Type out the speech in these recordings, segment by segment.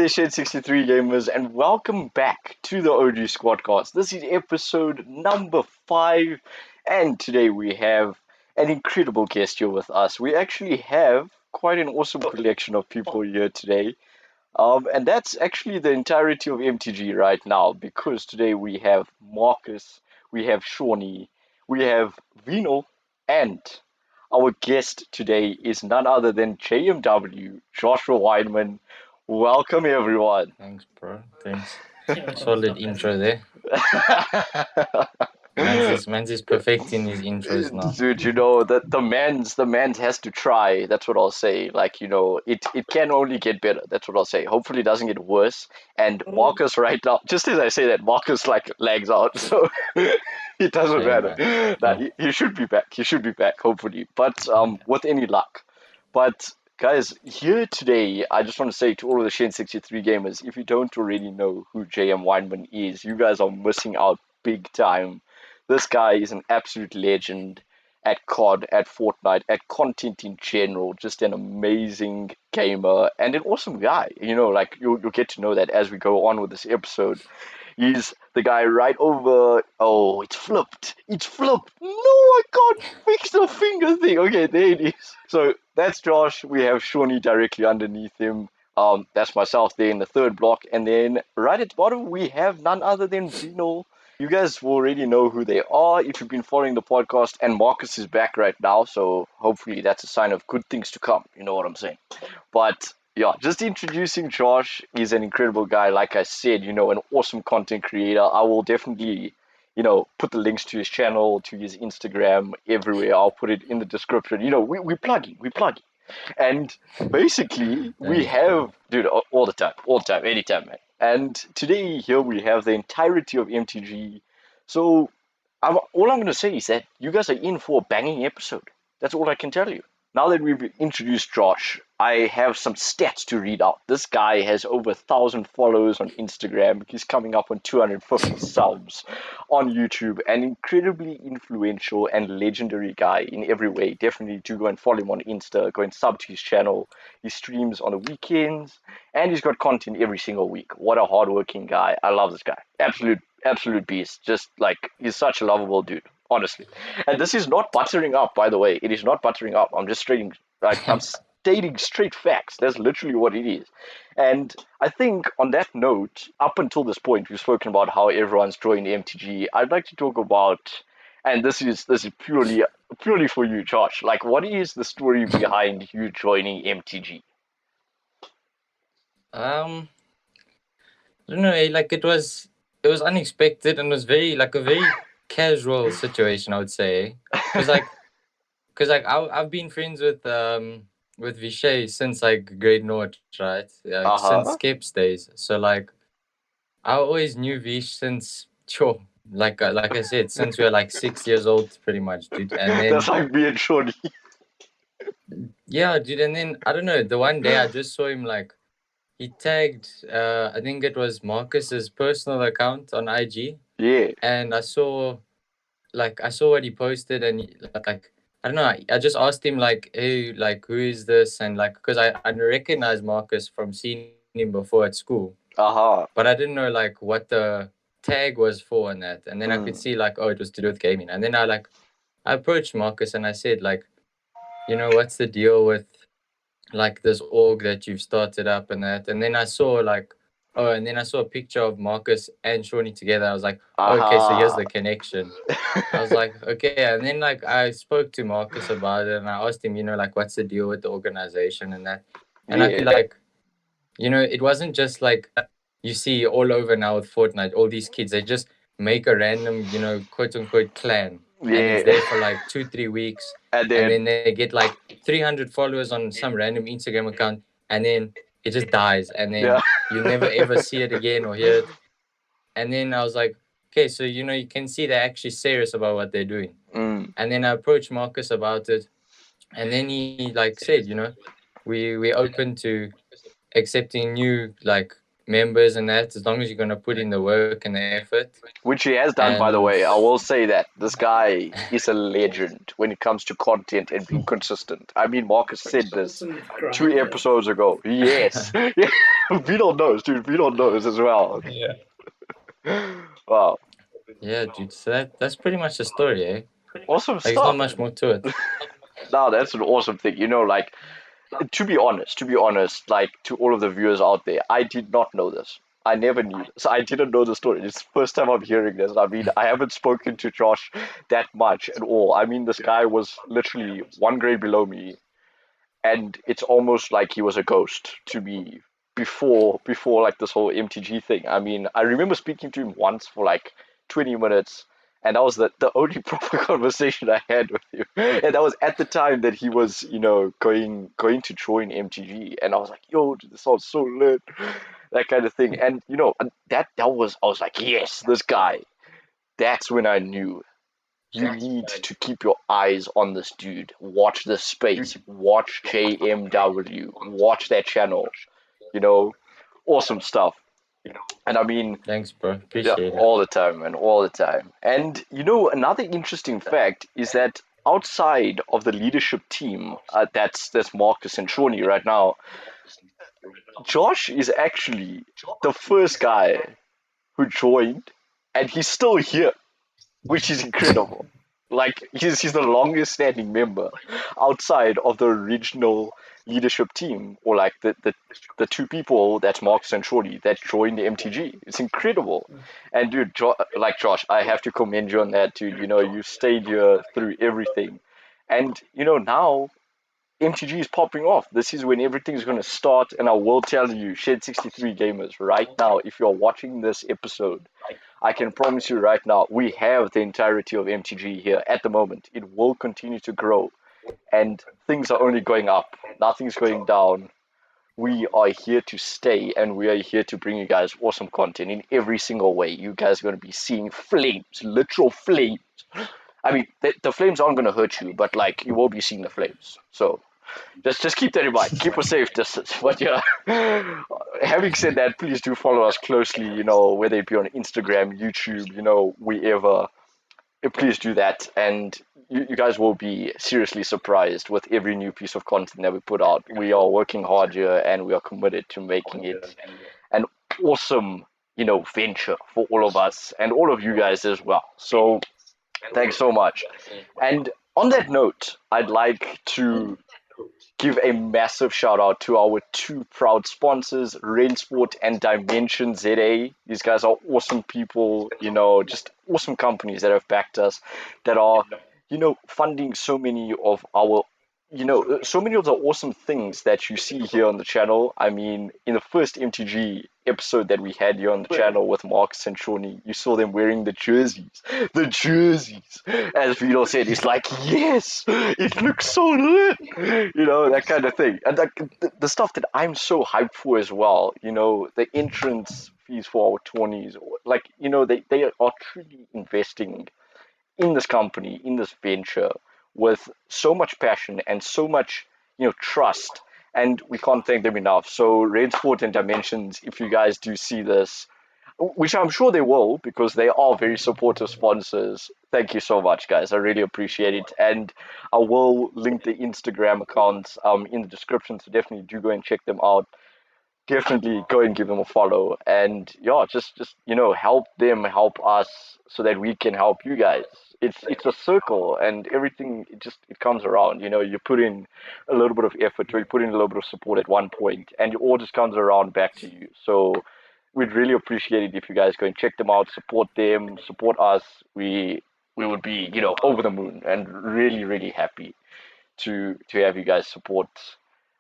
there, Shed 63 gamers, and welcome back to the OG Squadcast. This is episode number 5, and today we have an incredible guest here with us. We actually have quite an awesome collection of people here today, and that's actually the entirety of MTG right now, because today we have Marcus, we have Shawnee, we have Vino, and our guest today is none other than JMW, Joshua Weinmann. Welcome, everyone. Thanks, bro. Thanks. Solid intro there. Man's is perfecting his intros now. Dude, you know that the man's has to try. That's what I'll say. Like, it can only get better. That's what I'll say. Hopefully, it doesn't get worse. And Marcus, right now, just as I say that, Marcus like lags out, so it doesn't Yeah, matter. man. Nah, he should be back. He should be back, hopefully. But with any luck. But guys, here today, I just want to say to all of the Shen 63 gamers, if you don't already know who JM Weinmann is, you guys are missing out big time. This guy is an absolute legend at COD, at Fortnite, at content in general. Just an amazing gamer and an awesome guy. Like you'll get to know that as we go on with this episode. He's the guy right over. Oh, it's flipped. It's flipped. No, I can't fix the finger thing. Okay, there it is. So that's Josh. We have Shawnee directly underneath him. That's myself there in the third block. And then right at the bottom, we have none other than Vino. You guys will already know who they are if you've been following the podcast. And Marcus is back right now. So hopefully that's a sign of good things to come. You know what I'm saying? But yeah, just introducing Josh. He's an incredible guy. Like I said, an awesome content creator. I will definitely, put the links to his channel, to his Instagram, everywhere. I'll put it in the description. We plugging. And basically, we Thanks, have, dude, all the time, anytime, man. And today, here we have the entirety of MTG. So, all I'm going to say is that you guys are in for a banging episode. That's all I can tell you. Now that we've introduced Josh, I have some stats to read out. This guy has over 1,000 followers on Instagram. He's coming up on 250 subs on YouTube. An incredibly influential and legendary guy in every way. Definitely do go and follow him on Insta. Go and sub to his channel. He streams on the weekends, and he's got content every single week. What a hardworking guy. I love this guy. Absolute beast. Just like, he's such a lovable dude. Honestly. And this is not buttering up, by the way. It is not buttering up. I'm stating straight facts. That's literally what it is. And I think on that note, up until this point, we've spoken about how everyone's joined MTG. I'd like to talk about, and this is purely for you, Josh. Like, what is the story behind you joining MTG? I don't know. Like it was unexpected and was very a very casual situation, I would say. Because I've been friends with Vishay since like grade naught, right? Since Skeps days. So like I always knew Vish since like I said, since we were like 6 years old, pretty much, dude. And then That's like me and Shorty. yeah, dude. And then I don't know. The one day I just saw him like he tagged. I think it was Marcus's personal account on IG. Yeah. And I saw what he posted, and like I don't know. I just asked him like, hey, like who is this? And like because I recognized Marcus from seeing him before at school. But I didn't know like what the tag was for and that. And then I could see like, oh, it was to do with gaming. And then I approached Marcus and I said like, what's the deal with like this org that you've started up and that. And then I saw a picture of Marcus and Shawnee together. I was like, okay, so here's the connection. I was like, okay. And then like I spoke to Marcus about it and I asked him, like what's the deal with the organization and that. And I feel like, it wasn't just like you see all over now with Fortnite, all these kids, they just make a random, quote unquote clan. Yeah. And it's there for like 2-3 weeks. And then they get like 300 followers on some random Instagram account. And then it just dies. And then you never ever see it again or hear it. And then I was like, okay, so, you can see they're actually serious about what they're doing. And then I approached Marcus about it. And then he like said, we open to accepting new like members and that, as long as you're gonna put in the work and the effort. Which he has done, by the And way. I will say that this guy is a legend when it comes to content and being consistent. I mean, Marcus said this 2 episodes ago. Yes. Yeah. Vinil knows, dude. Vinil knows as well. yeah, Wow. yeah, dude. So that's pretty much the story, eh? Awesome Like, there's not stuff. much more to it. Now, that's an awesome thing. Like, to be honest, like to all of the viewers out there, I did not know this. I never knew this. I didn't know the story. It's the first time I'm hearing this. I mean, I haven't spoken to Josh that much at all. I mean, this guy was literally one grade below me, and it's almost like he was a ghost to me before like this whole MTG thing. I mean, I remember speaking to him once for like 20 minutes, and that was the only proper conversation I had with him. And that was at the time that he was, going to join MTG, and I was like, yo, dude, this sounds so lit, that kind of thing. And that was, I was like, yes, this guy. That's when I knew you need to keep your eyes on this dude. Watch this space. Watch JMW. Watch that channel. You know, awesome stuff. And I mean, Thanks, bro. yeah, Appreciate it. all the time, man, all the time. And another interesting fact is that outside of the leadership team, that's Marcus and Shawnee right now. Josh is actually the first guy who joined, and he's still here, which is incredible. Like he's the longest standing member outside of the original leadership team, or like the two people, that's Marcus and Shorty, that joined the MTG. It's incredible. And dude, like Josh, I have to commend you on that, dude. You stayed here through everything, and now MTG is popping off. This is when everything's going to start, and I will tell you, Shed 63 gamers, right now, if you're watching this episode, I can promise you right now, we have the entirety of MTG here at the moment. It will continue to grow, and things are only going up. Nothing's going down. We are here to stay, and we are here to bring you guys awesome content in every single way. You guys are going to be seeing flames, literal flames. I mean, the flames aren't going to hurt you, but like you will be seeing the flames. So just keep that in mind. Keep a safe distance. But yeah, having said that, please do follow us closely. Whether it be on Instagram, YouTube, wherever. Please do that, and you guys will be seriously surprised with every new piece of content that we put out. We are working hard here, and we are committed to making it an awesome, venture for all of us and all of you guys as well. So thanks so much. And on that note, I'd like to give a massive shout out to our two proud sponsors, Rainsport and Dimension ZA. These guys are awesome people, just awesome companies that have backed us, that are, funding so many of our so many of the awesome things that you see here on the channel. I mean, in the first MTG episode that we had here on the channel with Marcus and Shawnee, you saw them wearing the jerseys. The jerseys. As Vito said, it's like, yes, it looks so lit. That kind of thing. And like the stuff that I'm so hyped for as well, the entrance fees for our 20s, like, they are truly investing in this company, in this venture, with so much passion and so much, trust. And we can't thank them enough. So, Red Sport and Dimensions, if you guys do see this, which I'm sure they will, because they are very supportive sponsors. Thank you so much, guys. I really appreciate it. And I will link the Instagram accounts in the description, so definitely do go and check them out. Definitely go and give them a follow, and yeah, just help them help us so that we can help you guys. It's a circle, and everything, it comes around. You put in a little bit of effort, or you put in a little bit of support at one point, and it all just comes around back to you. So we'd really appreciate it if you guys go and check them out, support them, support us. We would be, over the moon and really, really happy to have you guys support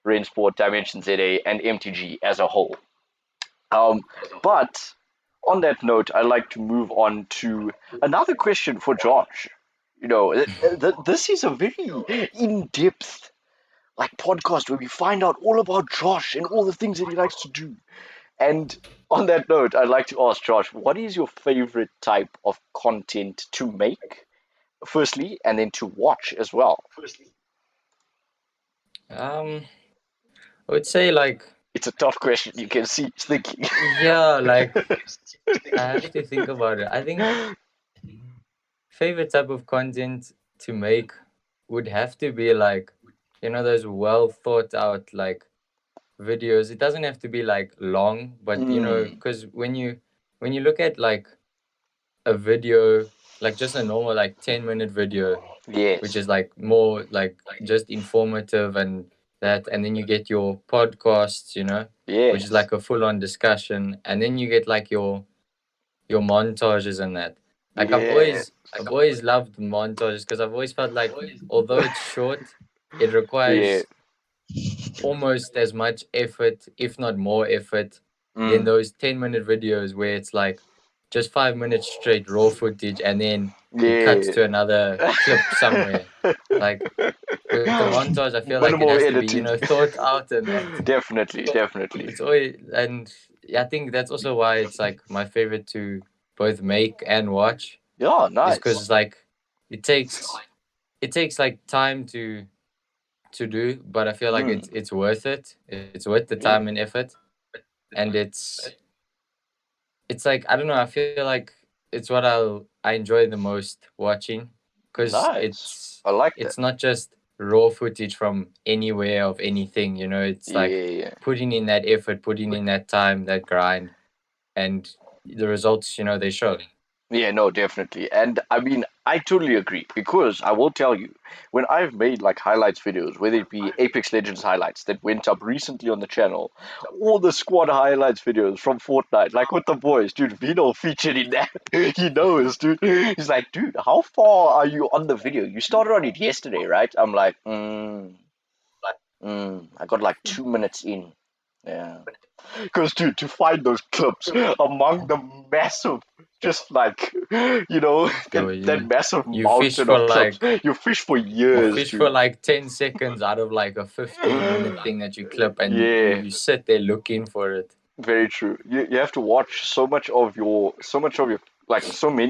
Rainsport, Dimension ZA, and MTG as a whole. But on that note, I'd like to move on to another question for Josh. This is a very in-depth podcast where we find out all about Josh and all the things that he likes to do. And on that note, I'd like to ask Josh, what is your favorite type of content to make, firstly, and then to watch as well? I would say like It's a tough question. You can see he's thinking. Yeah, like I have to think about it. I think favorite type of content to make would have to be like, those well thought out like videos. It doesn't have to be like long, but because when you look at like a video, like just a normal like 10-minute video, which Yes. is like more like just informative and that, and then you get your podcasts, which is Yes. like a full on discussion, and then you get like your montages and that. Like Yes. I've always loved montages because I've always felt like although it's short, it Yeah. requires almost as much effort, if not more effort, than Mm. those 10-minute videos where it's like just 5 minutes straight raw footage and then it cuts Yeah. to another clip somewhere. Like with the montage, I feel like it Minimal has to be, editing. thought out and that. Definitely, definitely. It's always, and I think that's also why it's like my favorite to both make and watch, Yeah, is nice. because like it takes like time to do, but I feel like Mm. it's worth it. It's worth the time and effort, and it's like I don't know. I feel like it's what I enjoy the most watching, because Nice. I like that. it's not just raw footage from anywhere of anything. It's like Yeah. putting in that effort, putting in that time, that grind, and the results. They show. Yeah, no, definitely. And I mean, I totally agree because I will tell you, when I've made like highlights videos, whether it be Apex Legends highlights that went up recently on the channel, or the squad highlights videos from Fortnite, like with the boys, dude, Vino featured in that. He knows, dude. He's like, dude, how far are you on the video? You started on it yesterday, right? I'm like, I got like 2 minutes in. Yeah. Because, dude, to find those clips among the massive, just like, Yo, that massive you fish mountain for of clips, like you fish for years, dude. 10 seconds out of like a 15-minute thing that you clip, and Yeah, you sit there looking for it. very true. You have to watch so many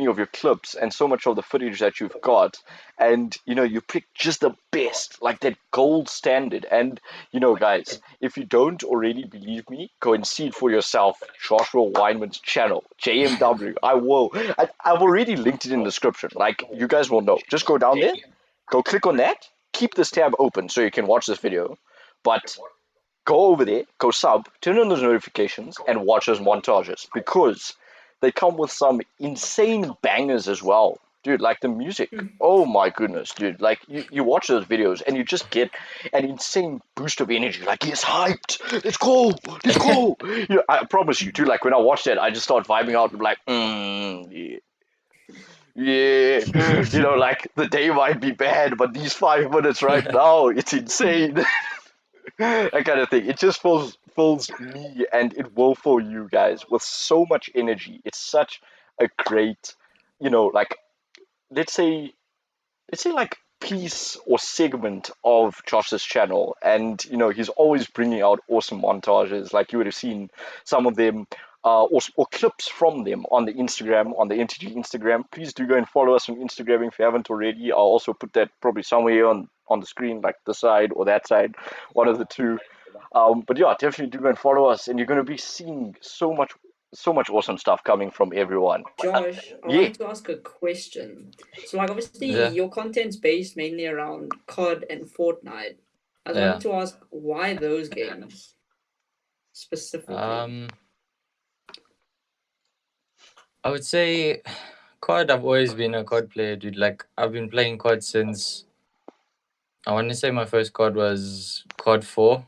of your clips and so much of the footage that you've got, and you pick just the best, like that gold standard. And guys, if you don't already believe me, go and see it for yourself. Joshua Weinmann's channel, JMW. I've already linked it in the description. Like, you guys will know. Just go down there, go click on that, keep this tab open so you can watch this video. But go over there, go sub, turn on those notifications, and watch those montages because they come with some insane bangers as well. Dude, like the music. Oh my goodness, dude. Like, you watch those videos and you just get an insane boost of energy. Like, he's hyped. Let's go. Let's go. I promise you, dude, like when I watch that, I just start vibing out. I'm like, yeah. Yeah. Like the day might be bad, but these 5 minutes right now, it's insane. That kind of thing. It just fills me, and it will fill you guys with so much energy. It's such a great, like, let's say like piece or segment of Josh's channel, and he's always bringing out awesome montages. Like, you would have seen some of them, or clips from them on the Instagram, on the MTG Instagram. Please do go and follow us on Instagram if you haven't already. I'll also put that probably somewhere on the screen, like this side or that side, one of the two. But yeah, definitely do go and follow us, and you're going to be seeing so much awesome stuff coming from everyone. Josh, I Yeah. wanted to ask a question. So, like, obviously, Yeah. your content's based mainly around COD and Fortnite. I was wanted to ask why those games specifically. I would say COD. I've always been a COD player, dude. Like, I've been playing COD since, I want to say my first COD was COD 4.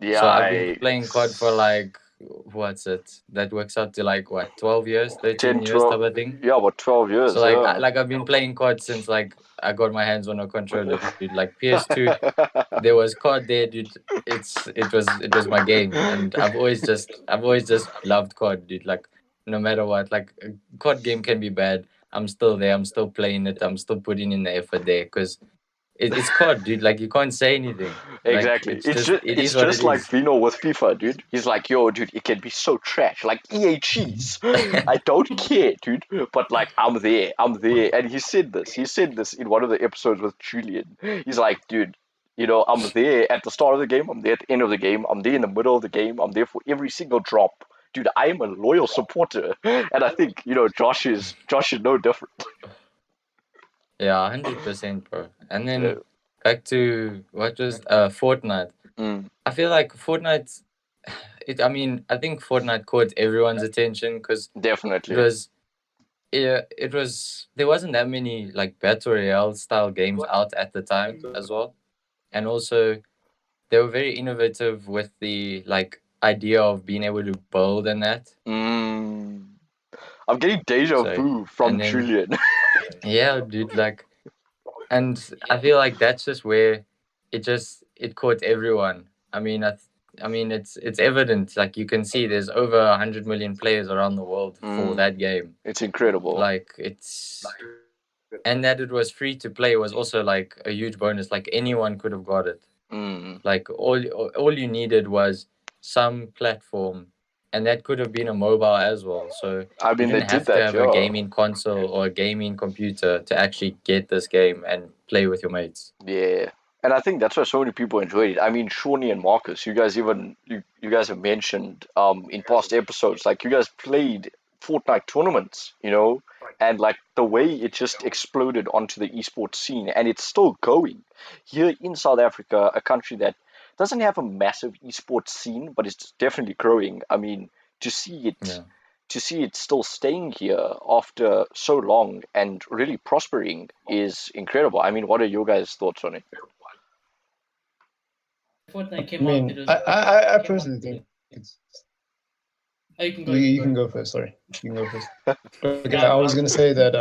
Yeah, So I've been playing COD for like, what's it? That works out to like what, 12 years, 13 10, years 12, type of thing. yeah, about 12 years. So like, Yeah. I've been playing COD since like I got my hands on a controller, dude. Like PS2, there was COD there, dude. It was my game, and I've always just loved COD, dude. Like, no matter what, like a COD game can be bad, I'm still there. I'm still playing it. I'm still putting in the effort there because it's COD, dude. Like, you can't say anything. Like, Exactly. it It's is what just it like is. Vino with FIFA, dude. He's like, yo, dude, it can be so trash. Like EA cheese. I don't care, dude. But like, I'm there. I'm there. And he said this. He said this in one of the episodes with Julian. He's like, dude, You know, I'm there at the start of the game, I'm there at the end of the game, I'm there in the middle of the game, I'm there for every single drop. Dude, I am a loyal supporter, and I think Josh is no different. Yeah, 100%, bro. And Yeah. then back to what was Fortnite. Mm, I feel like Fortnite. I think Fortnite caught everyone's attention because it definitely. was yeah, it was there wasn't that many like battle royale style games out at the time as well, and also they were very innovative with the like idea of being able to build and that. Mm, I'm getting deja So vu from and then Julian. yeah, dude, like, and I feel like that's just where it caught everyone. It's evident. Like you can see, there's over 100 million players around the world for Mm, that game. it's incredible. Like and that it was free to play was also like a huge bonus. Like anyone could have got it. Mm. Like all you needed was some platform, and that could have been a mobile as well. So I you mean, they didn't did have to that, have a yeah. gaming console or a gaming computer to actually get this game and play with your mates. Yeah. And I think that's why so many people enjoyed it. I mean, Shawnee and Marcus, you guys have mentioned in past episodes, like you guys played Fortnite tournaments, you know, and like the way it just exploded onto the esports scene, and it's still going here in South Africa, a country that doesn't have a massive esports scene, but it's definitely growing. I mean, to see it Yeah. to see it still staying here after so long and really prospering is incredible. I mean, what are your guys' thoughts on it? Fortnite I came out, it mean, was. I personally think it's. Oh, you can go. You can go first. Sorry, you can go first. Okay, Yeah, I was gonna say that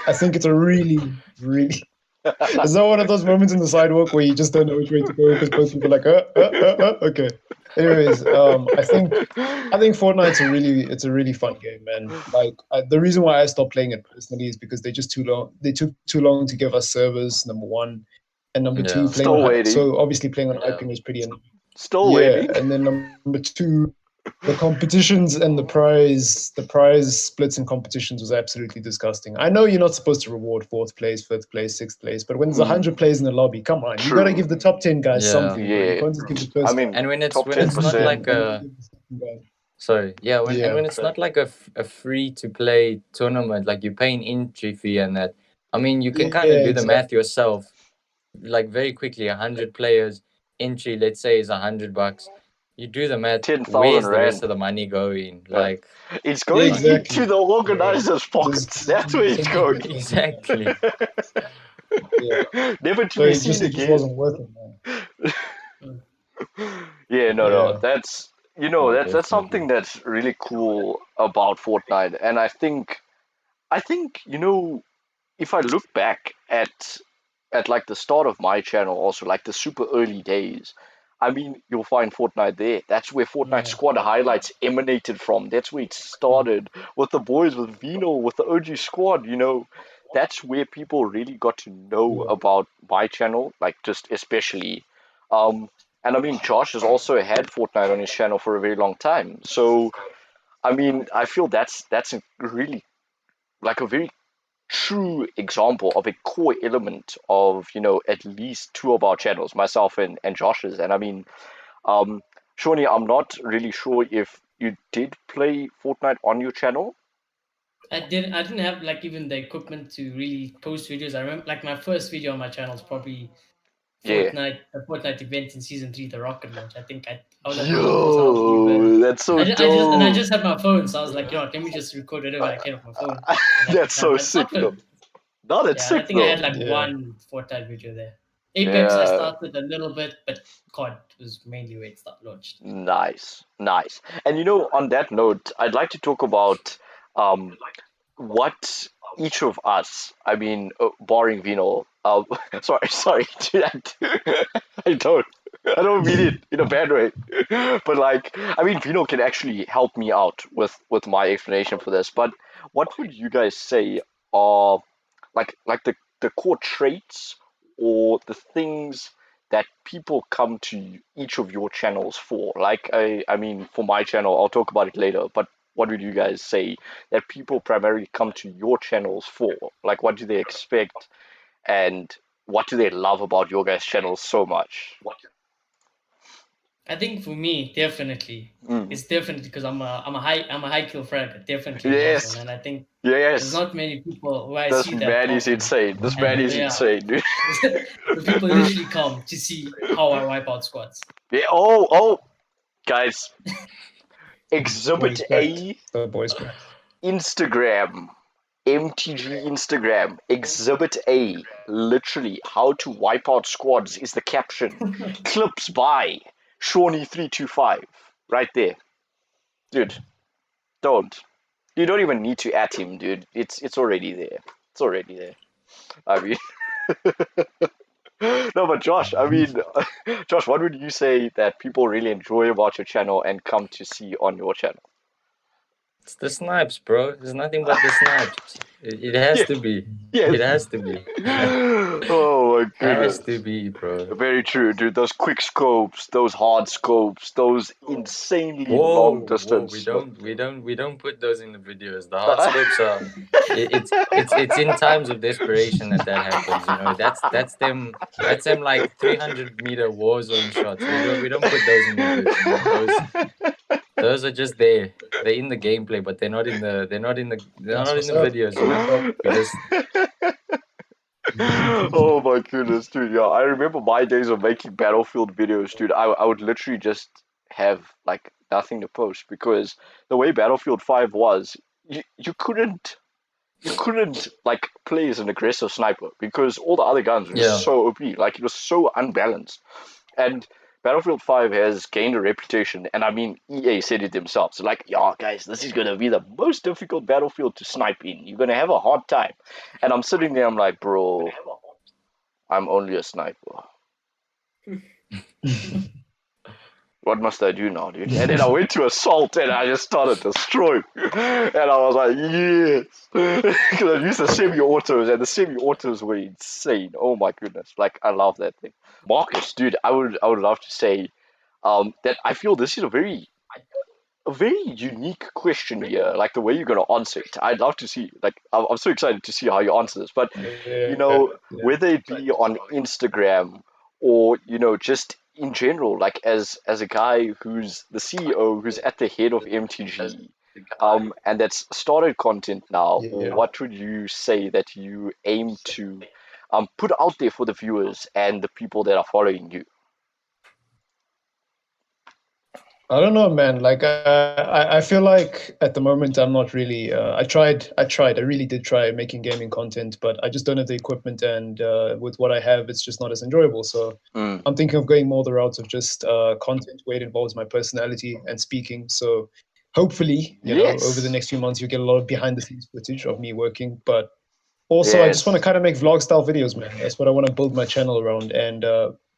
I think it's a really, really. It's not one of those moments in the sidewalk where you just don't know which way to go because both people are like, okay. Anyways, I think Fortnite's a really fun game, man. Like the reason why I stopped playing it personally is because they just too long. They took too long to give us servers. Number one, and number two, Yeah. playing on Still waiting. so obviously playing on Hyping was pretty annoying. Still Yeah, waiting. and then number two, the competitions and the prize splits and competitions was absolutely disgusting. I know you're not supposed to reward fourth place, fifth place, sixth place, but when there's 100 players in the lobby, come on, you got to True. give the top 10 guys Yeah. something, bro. You Yeah. can't just give the I first mean, And top when ten it's not percent. like and then give the second guy. sorry, yeah, Yeah, when it's not like a free to play tournament, like you're paying entry fee and that. I mean, you can kind of yeah, do the math exactly. yourself. Like very quickly, 100 players entry, let's say, is $100. You do the math. 10,000 Where's the rest rand. of the money going? Yeah. Like It's Yeah, going into exactly. the organizers' Just pockets. That's where it's going. exactly. yeah. Never to So be seen it just again. wasn't worth it, man. Yeah, no. Yeah. No, That's definitely. something that's really cool about Fortnite, and I think if I look back at like the start of my channel, also like the super early days, I mean, you'll find Fortnite there. That's where Fortnite Yeah. Squad highlights emanated from. That's where it started with the boys, with Vino, with the OG Squad. That's where people really got to know Yeah. about my channel, like just especially. Um, and I mean, Josh has also had Fortnite on his channel for a very long time. So I mean, I feel that's a really like a very true example of a core element of at least two of our channels, myself and Josh's. And I mean, Shawnee, I'm not really sure if you did play Fortnite on your channel. I didn't have like even the equipment to really post videos. I remember like my first video on my channel is probably Yeah. The Fortnite event in season 3, the rocket launch. I was at my uncle's house leaving. Yo, that's so I dope. just had my phone, so I was like, let me just record whatever I can on my phone. And I That's think so I sick though. uploaded. No, that's Yeah, and I sick think I though. had like Yeah. one Fortnite video there. Apex I Yeah. started a little bit, but COD was mainly where it started launched. Nice, nice. And on that note, I'd like to talk about um, what each of us, I mean, barring Vino, sorry, I don't, I don't mean it in a bad way, but like, I mean, Vino can actually help me out with my explanation for this. But what would you guys say are like the core traits or the things that people come to each of your channels for? Like, I mean, for my channel, I'll talk about it later, but what would you guys say that people primarily come to your channels for? Like, what do they expect? And what do they love about your guys' channel so much? I think for me, definitely, it's definitely because I'm a high kill fragger, definitely. Yes. Warzone, and I think Yes. there's not many people who I This see that. man is often. insane. This man is insane, dude. The people literally come to see how I wipe out squads. Yeah, oh, guys. Exhibit A, The boys cracked. Instagram. MTG Instagram. Exhibit A. Literally, how to wipe out squads is the caption. Clips by Shawnee325. Right there. Dude, don't. You don't even need to at him, dude. It's already there. It's already there. I mean... No, but Josh, Josh, what would you say that people really enjoy about your channel and come to see on your channel? It's the snipes, bro. It's nothing but the snipes. It has to be. Yes. It has to be. Oh my It goodness. has to be, bro. Very true, dude. Those quick scopes, those hard scopes, those insanely long distance. We don't put those in the videos. The hard scopes are. It's in times of desperation that happens. You know, that's them like 300-meter war zone shots. We don't put those in the videos. Those are just there. They're in the gameplay, but they're not in the videos. You know, we just. Oh my goodness, dude. Yeah, I remember my days of making Battlefield videos, dude. I would literally just have like nothing to post because the way Battlefield 5 was, you couldn't like play as an aggressive sniper because all the other guns were so OP. Like it was so unbalanced. And Battlefield 5 has gained a reputation, and I mean, EA said it themselves. Like, yeah, guys, this is going to be the most difficult Battlefield to snipe in. You're going to have a hard time. And I'm sitting there, I'm like, bro, I'm only a sniper. What must I do now, dude? And then I went to Assault, and I just started destroying. And I was like, yes! Because I used the semi-autos, and the semi-autos were insane. Oh my goodness. Like, I love that thing. Marcus, dude, I would love to say that I feel this is a very unique question here, like the way you're going to answer it. I'd love to see, like, I'm so excited to see how you answer this. But, you know, whether it be on Instagram or, you know, just in general, like as a guy who's the CEO, who's at the head of MTG, and that's started content now, what would you say that you aim to put out there for the viewers and the people that are following you? I don't know, man. Like I feel like at the moment I'm not really. I really did try making gaming content, but I just don't have the equipment, and with what I have, it's just not as enjoyable. So I'm thinking of going more the route of just content where it involves my personality and speaking. So hopefully, you know, over the next few months, you get a lot of behind the scenes footage of me working. But also, I just want to kind of make vlog style videos, man. That's what I want to build my channel around. And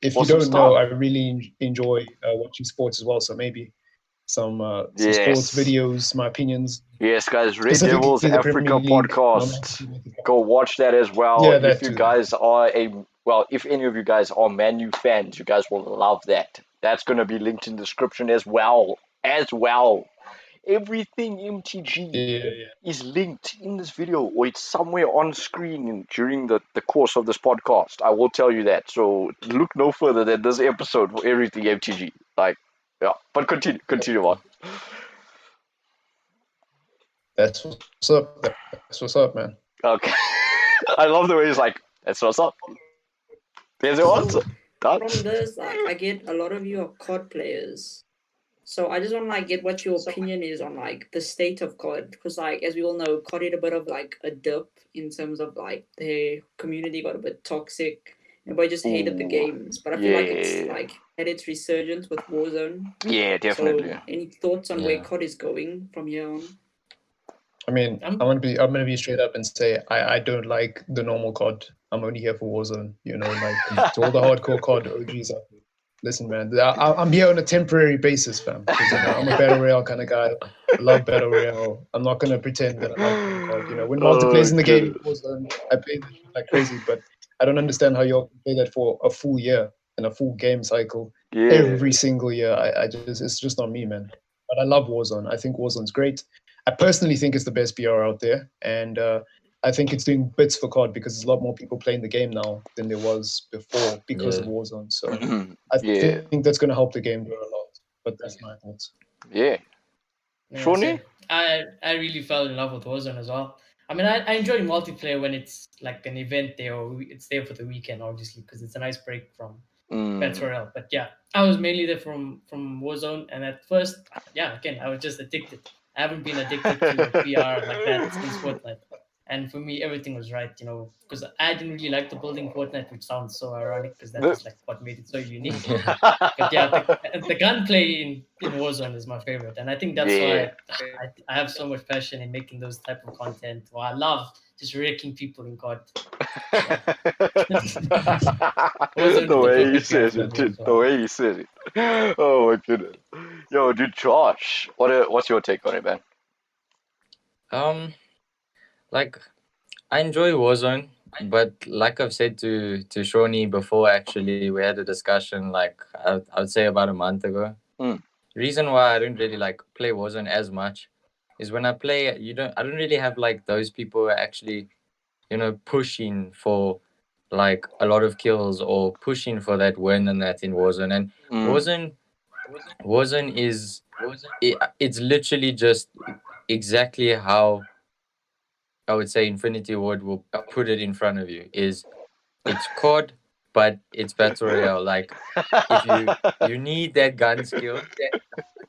if you don't know, I really enjoy watching sports as well. So maybe some sports videos, my opinions. Yes, guys, Red Devils Africa podcast. Go watch that as well. Yeah, if you guys are if any of you guys are Man U fans, you guys will love that. That's going to be linked in the description as well. Everything MTG is linked in this video, or it's somewhere on screen during the course of this podcast. I will tell you that. So look no further than this episode for everything MTG. Like, yeah. But continue on. That's what's up. That's what's up, man. Okay. I love the way he's like, that's what's up. There's your answer. From this, like, I get a lot of you are COD players. So I just want to like get what your opinion is on like the state of COD, because like as we all know, COD had a bit of like a dip in terms of like the community got a bit toxic. Everybody just hated the games, but I feel like it's like had its resurgence with Warzone. Yeah, definitely. So any thoughts on where COD is going from here on? I mean, I'm gonna be straight up and say I don't like the normal COD. I'm only here for Warzone. You know, like to all the hardcore COD OGs out there. Listen, man, I'm here on a temporary basis, fam. You know, I'm a battle royale kind of guy. I love battle royale. I'm not gonna pretend that I like COD. You know, when multiplayer's in the game, I play that like crazy. But I don't understand how y'all can play that for a full year and a full game cycle every single year. It's just not me, man. But I love Warzone. I think Warzone's great. I personally think it's the best BR out there, and I think it's doing bits for COD because there's a lot more people playing the game now than there was before because of Warzone. So I think that's going to help the game grow a lot. But that's my thoughts. Yeah. Shawnee? I really fell in love with Warzone as well. I mean, I enjoy multiplayer when it's like an event there or it's there for the weekend, obviously, because it's a nice break from Battle Royale. But yeah, I was mainly there from Warzone, and at first, again, I was just addicted. I haven't been addicted to a PR like that since Fortnite. And for me, everything was right, because I didn't really like the building Fortnite, which sounds so ironic because that was like what made it so unique. But yeah, the gunplay in Warzone is my favorite, and I think that's why I have so much passion in making those type of content. Well, I love just wrecking people in COD. Yeah. The way he says it, dude. The way he says it. Oh my goodness. Yo, dude, Josh, what's your take on it, man? Like, I enjoy Warzone, but like I've said to Shawnee before, actually, we had a discussion like I would say about a month ago. Reason why I don't really like play Warzone as much is when I play, I don't really have like those people who are actually, pushing for like a lot of kills or pushing for that win and that in Warzone. And Warzone is it's literally just exactly how I would say Infinity Ward will put it in front of you. It's COD, but it's Battle Royale. Like, if you need that gun skill,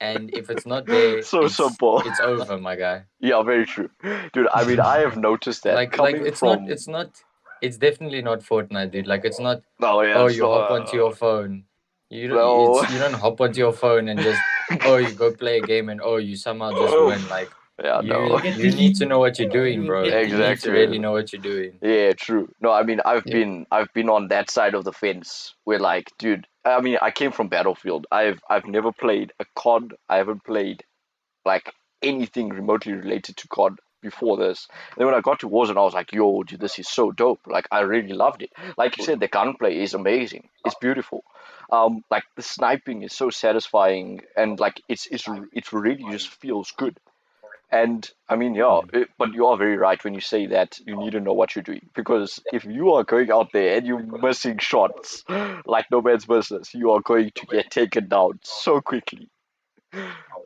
and if it's not there, simple. It's over, my guy. Yeah, very true, dude. I mean, I have noticed that it's definitely not Fortnite, dude. Like, it's not. Oh, you hop onto your phone. You don't hop onto your phone and just you go play a game and you somehow just win. Like, you need to know what you're doing, bro. Exactly. You need to really know what you're doing. Yeah, true. No, I mean, I've been on that side of the fence where, like, dude, I mean, I came from Battlefield. I've never played a COD. I haven't played like anything remotely related to COD before this. And then when I got to Warzone, I was like, yo, dude, this is so dope. Like, I really loved it. Like you said, the gunplay is amazing. It's beautiful. Like, the sniping is so satisfying, and like it really just feels good. And I mean, but you are very right when you say that you need to know what you're doing, because if you are going out there and you're missing shots like no man's business, you are going to get taken down so quickly.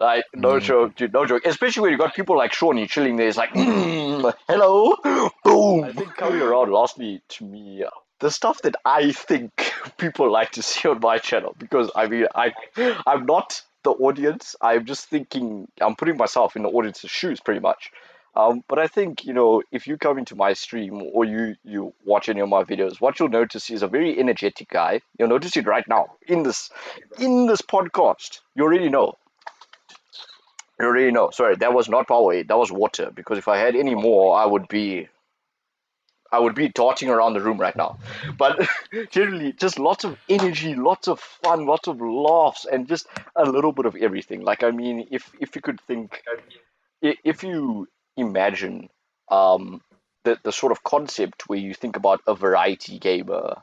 Like, no joke, dude, no joke. Especially when you got people like Shawnee chilling there. It's like, hello, boom. I think coming around, lastly, to me, the stuff that I think people like to see on my channel, because I mean, I'm not the audience. I'm just thinking, I'm putting myself in the audience's shoes, pretty much. But I think, if you come into my stream or you watch any of my videos, what you'll notice is a very energetic guy. You'll notice it right now in this podcast. You already know. Sorry, that was not Powerade. That was water. Because if I had any more, I would be darting around the room right now. But generally, just lots of energy, lots of fun, lots of laughs, and just a little bit of everything. Like, I mean, if you could think, if you imagine the sort of concept where you think about a variety gamer,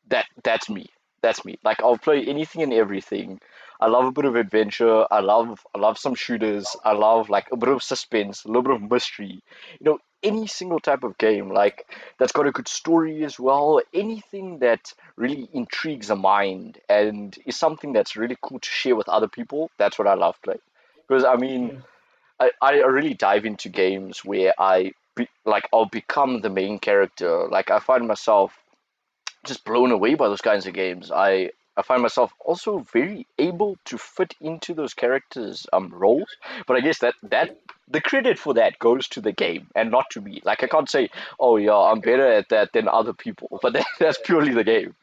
that's me. That's me. Like, I'll play anything and everything. I love a bit of adventure. I love some shooters. I love like a bit of suspense, a little bit of mystery. Any single type of game like that's got a good story as well. Anything that really intrigues a mind and is something that's really cool to share with other people. That's what I love playing. Because I mean, I really dive into games where I'll become the main character. Like, I find myself just blown away by those kinds of games. I find myself also very able to fit into those characters' roles. But I guess that the credit for that goes to the game and not to me. Like, I can't say, oh yeah, I'm better at that than other people, but that's purely the game.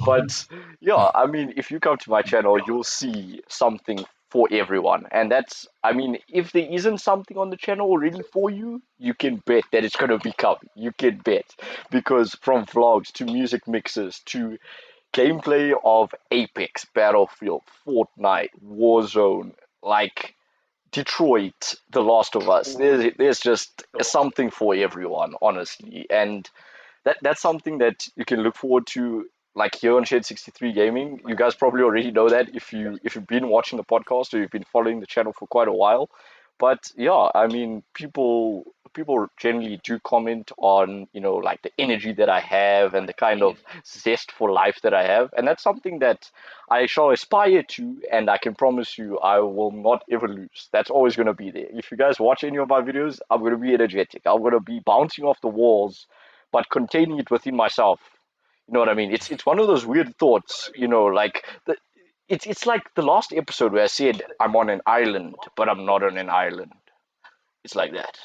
But yeah, I mean, if you come to my channel, you'll see something for everyone. And that's, I mean, if there isn't something on the channel already for you, you can bet that it's going to become. You can bet. Because from vlogs to music mixes to gameplay of Apex, Battlefield, Fortnite, Warzone, like Detroit, The Last of Us, there's just something for everyone, honestly. And that's something that you can look forward to, like, here on Shed 63 Gaming. You guys probably already know that if you've been watching the podcast or you've been following the channel for quite a while. But yeah, I mean, people generally do comment on, like the energy that I have and the kind of zest for life that I have, and that's something that I shall aspire to, and I can promise you I will not ever lose. That's always going to be there. If you guys watch any of my videos, I'm going to be energetic. I'm going to be bouncing off the walls, but containing it within myself. You know what I mean? It's one of those weird thoughts, like it's like the last episode where I said I'm on an island, but I'm not on an island. It's like that.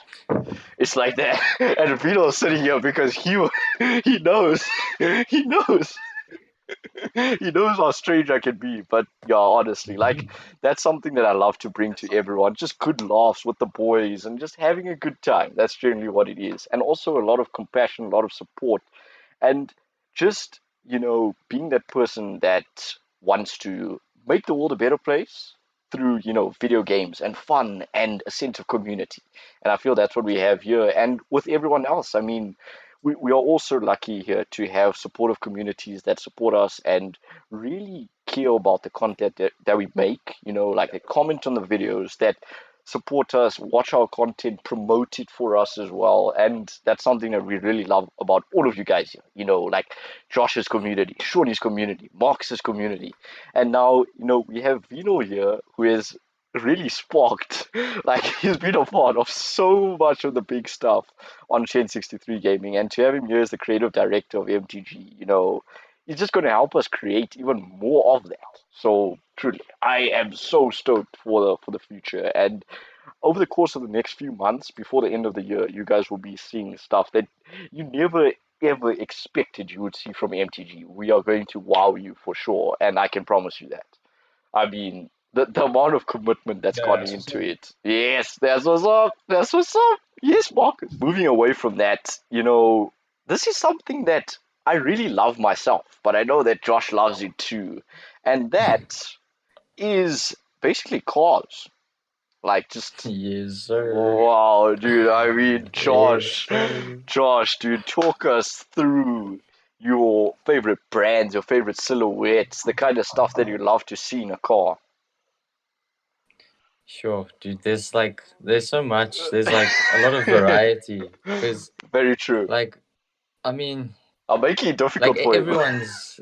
It's like that. And Vito's sitting here because he knows. He knows. He knows how strange I can be. But yeah, honestly, like that's something that I love to bring to everyone. Just good laughs with the boys and just having a good time. That's generally what it is. And also a lot of compassion, a lot of support. And just, being that person that wants to make the world a better place through, video games and fun and a sense of community. And I feel that's what we have here. And with everyone else, I mean, we are also lucky here to have supportive communities that support us and really care about the content that we make, like they comment on the videos, that support us, watch our content, promote it for us as well. And that's something that we really love about all of you guys here, like Josh's community, Shawnee's community, Marcus's community. And now, we have Vino here who is really sparked. Like he's been a part of so much of the big stuff on Chain 63 Gaming, and to have him here as the creative director of MTG, he's just going to help us create even more of that. So truly, I am so stoked for the future, and over the course of the next few months, before the end of the year, you guys will be seeing stuff that you never ever expected you would see from MTG. We are going to wow you for sure, and I can promise you that. I mean, the amount of commitment that's Yeah, gone that's into it. Yes, that's what's up. That's what's up. Yes, Marcus. Moving away from that, this is something that I really love myself, but I know that Josh loves it too. And that is basically cars. Like just Yes, sir. wow, dude. I mean, Yes, sir. Josh, dude, talk us through your favorite brands, your favorite silhouettes, the kind of stuff that you love to see in a car. Sure, dude. There's so much. There's like a lot of variety. Because Very true. like, I mean, I'm making it like difficult for you. everyone's.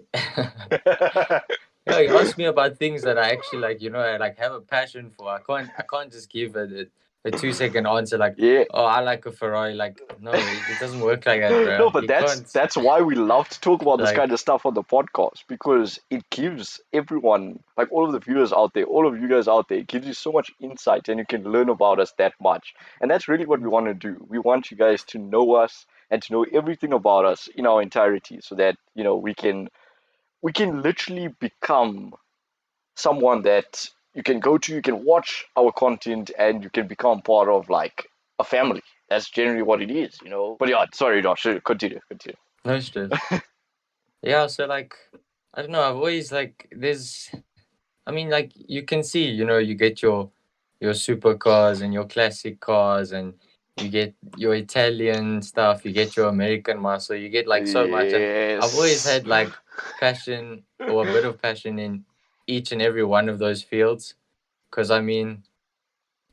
Yeah, you ask me about things that I actually like. I like have a passion for. I can't just give a 2 second answer like, Yeah. oh, I like a Ferrari. Like, no, it doesn't work like that, bro. No, but You that's can't that's why we love to talk about this like. kind of stuff on the podcast, because it gives everyone, like all of the viewers out there, all of you guys out there, it gives you so much insight and you can learn about us that much. And that's really what we want to do. We want you guys to know us and to know everything about us in our entirety, so that, we can literally become someone that you can go to, you can watch our content, and you can become part of like a family. That's generally what it is. But yeah, sorry, Josh, continue. No stress. Yeah, so like, I don't know. I've always like I mean, like you can see, you get your supercars and your classic cars, and you get your Italian stuff, you get your American muscle, you get like so much. And I've always Yes. had like passion or a bit of passion in each and every one of those fields. Because I mean,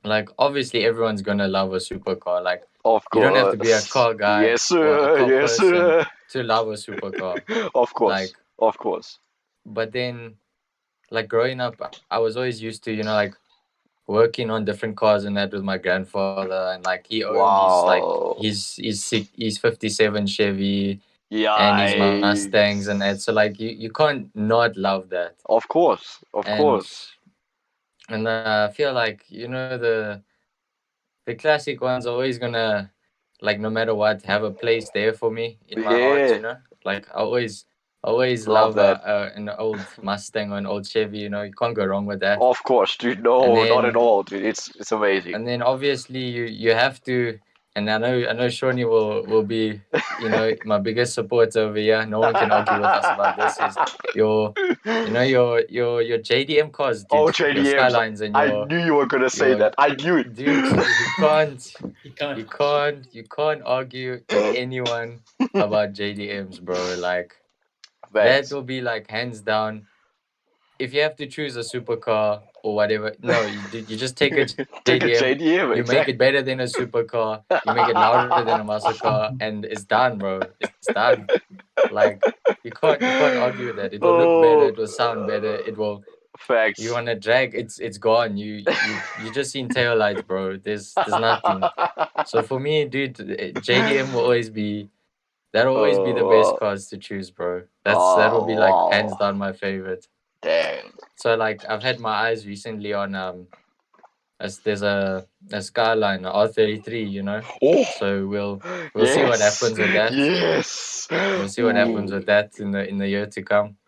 like obviously everyone's gonna love a supercar. Like Of you don't have to be a course. car guy Yes, or a sir. car Yes, person sir. to love a supercar. Of course. Like, Of course. but then like growing up, I was always used to, like working on different cars and that with my grandfather, and like he owned Wow. his 57 Chevy and his Mustangs and that. Yikes. So like you can't not love that. Of course. Of And course. I feel like, the classic ones are always gonna, like, no matter what, have a place there for me in my heart, Yeah. Like I always Love love that. an old Mustang or an old Chevy, you can't go wrong with that. Of course, dude. And No, not at then all, dude. It's amazing. and then obviously you have to, and I know Shawnee will be, my biggest supporter over here. No one can argue with us about this. Is your JDM cars, dude, Oh, your JDMs. Skylines and I knew you were gonna say your that. I knew it. dude, You can't. you can't argue with anyone about JDMs, bro. Like that Thanks. will be like hands down. If you have to choose a supercar, or whatever. No, you just take a Take a JDM. JDM, You make exactly. it better than a supercar. You make it louder than a muscle car, and it's done, bro. It's done. Like you can't argue with that. It will look better. Oh, It will sound better. It will. You facts. want to drag? It's gone. You just seen tail lights, bro. There's nothing. So for me, dude, JDM will always be. That'll always be the best Oh, cars to choose, bro. That will be like hands wow. down my favorite. Dang. So like I've had my eyes recently on as there's a Skyline, a R33, you know. Oh, So we'll see what yes. happens with that. Yes. We'll see what happens Ooh, with that in the year to come.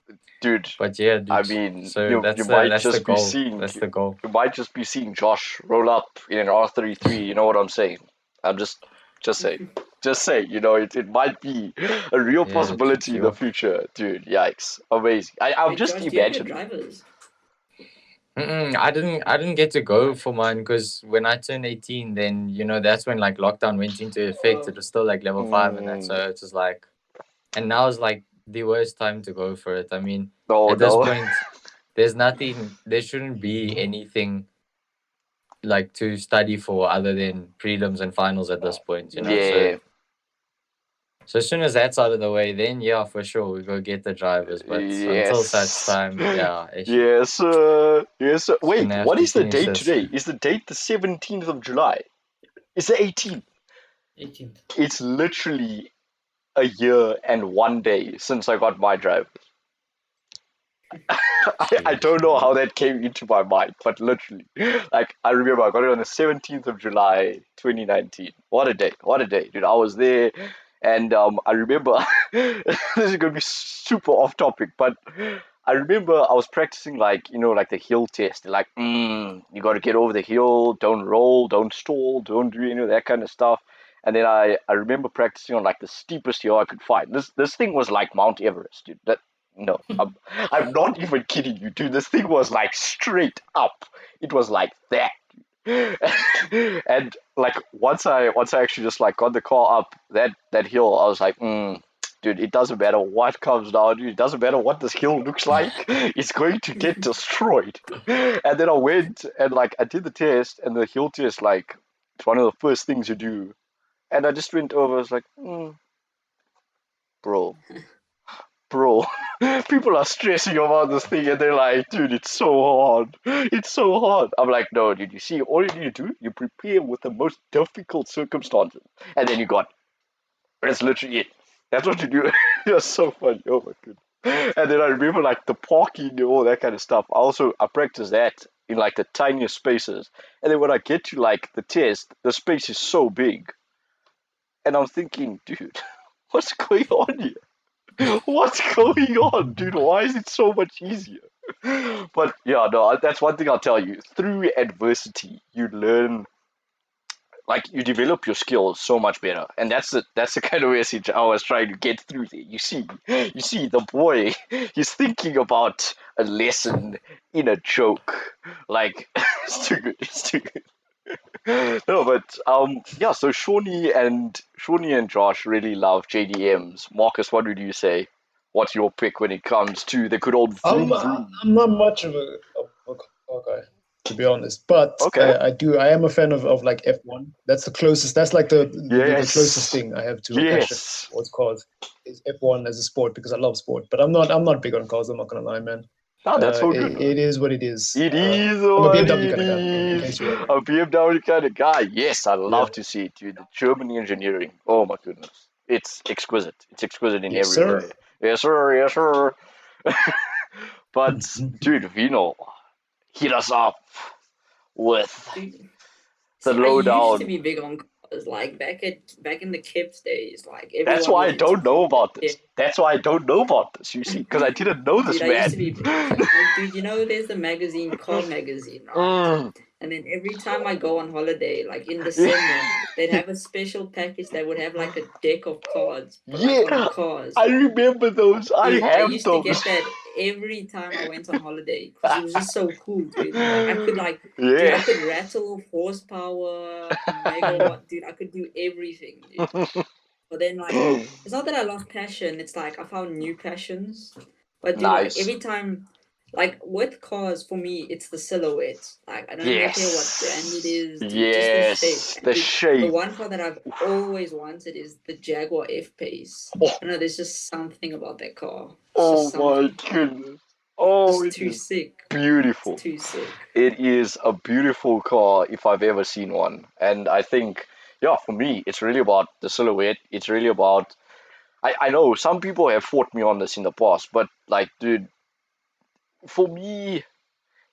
dude. But yeah, I dude. mean, So you might that's the just be goal. seeing That's the goal. you might just be seeing Josh roll up in an R33. You know what I'm saying? I'm just saying. Just say, it might be a real Yeah, possibility in the sure. future, dude. Yikes, amazing. I'm Wait, just Josh, do you have your imagining. drivers? I didn't get to go for mine because when I turned 18, then that's when like lockdown went into effect. It was still like level 5 and that, so Mm, it's just like, and now is like the worst time to go for it. I mean, no, at this no. point, there shouldn't be anything like to study for other than prelims and finals at this point. Yeah. So as soon as that's out of the way, then yeah, for sure we go get the drivers. But until such Yes. time, yeah, Yes, sir. Yes, sir. just Wait, gonna have what to is the finish date this. today? Is the date the 17th of July? It's the 18th. 18th. It's literally a year and 1 day since I got my driver. I don't know how that came into my mind, but literally, like, I remember I got it on the 17th of July, 2019. What a day. What a day, dude. I was there, and I remember, this is going to be super off topic, but I remember I was practicing, like, like the hill test. They're like, you got to get over the hill, don't roll, don't stall, don't do any of that kind of stuff. And then I remember practicing on, like, the steepest hill I could find. This thing was like Mount Everest, dude. No, I'm not even kidding you, dude. This thing was like straight up. It was like that. And like once I actually just like got the car up that hill, I was like, dude, it doesn't matter what comes down, dude. It doesn't matter what this hill looks like. It's going to get destroyed. And then I went and like I did the test, and the hill test, like, it's one of the first things you do. And I just went over. I was like, bro. People are stressing about this thing and they're like, dude, it's so hard. It's so hard. I'm like, no, dude, you see, all you need to do, you prepare with the most difficult circumstances. And then you got, that's literally it. That's what you do. It's so funny. Oh my goodness. And then I remember like the parking and all that kind of stuff. I practice that in like the tiniest spaces. And then when I get to like the test, the space is so big. And I'm thinking, dude, what's going on here? What's going on, dude? Why is it so much easier? But yeah, no, that's one thing I'll tell you. Through adversity, you learn, like, you develop your skills so much better, and that's the kind of message I was trying to get through there. You see, the boy, he's thinking about a lesson in a joke. Like, it's too good. It's too good. No, but yeah. So Shawnee and Josh really love JDMs. Marcus, what would you say? What's your pick when it comes to the good old vroom vroom? I'm not much of a car guy, to be honest, but Okay. I am a fan of like F1. That's the closest. That's like the closest Yes. thing I have to a passion Yes. towards cars is F1 as a sport because I love sport. But I'm not big on cars. I'm not gonna lie, man. Oh, that's so good. It is what it is. It is I'm a what BMW it kind of guy. In is. case you're wondering. A BMW kind of guy. Yes, I Yeah. love to see it, dude. The German engineering. Oh my goodness. It's exquisite. It's exquisite in Yes, every sir. way. Yes, sir. Yes, sir. But, dude, Vino, hit us up with Dude, the see, I used to lowdown. be big on cars, like back in the Kips days. Like That's everyone why I was into don't know cars. about this. That's why I don't know about this, you see, because I didn't know this, Dude, I used to be man. like, dude, there's the magazine, Car Magazine, right? And then every time I go on holiday, like in December, they'd have a special package that would have like a deck of cards, but like on Yeah, cars. I remember those. I Dude, I have used to those. get that every time I went on holiday because it was just so cool, dude. Like I could dude, I Yeah. could rattle horsepower, megawatt, dude. I could do everything, dude. But then like, it's not that I lost passion. It's like I found new passions. But dude, like Nice. every time, Like with cars, for me, it's the silhouette. Like I don't care what brand it is, dude, just the shape. Yes, And the dude, shape. the one car that I've always wanted is the Jaguar F-Pace. Oh. I know there's just something about that car. It's Oh just my something. goodness. Oh, It's it too is sick. beautiful. It's too sick. It is a beautiful car if I've ever seen one. And I think, yeah, for me, it's really about the silhouette. It's really about. I know some people have fought me on this in the past, but like, dude, for me,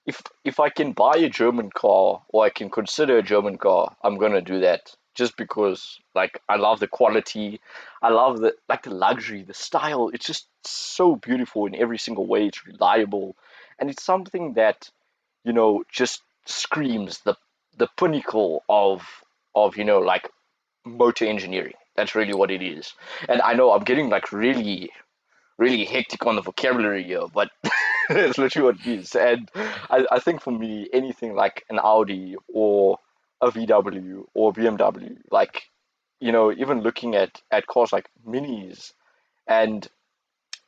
if I can buy a German car or I can consider a German car, I'm gonna do that just because like I love the quality, I love the luxury, the style. It's just so beautiful in every single way. It's reliable, and it's something that just screams the pinnacle of like motor engineering. That's really what it is. And I know I'm getting like really really hectic on the vocabulary here, but it's literally what it is. And I think for me, anything like an Audi or a VW or BMW, like, even looking at cars like minis and,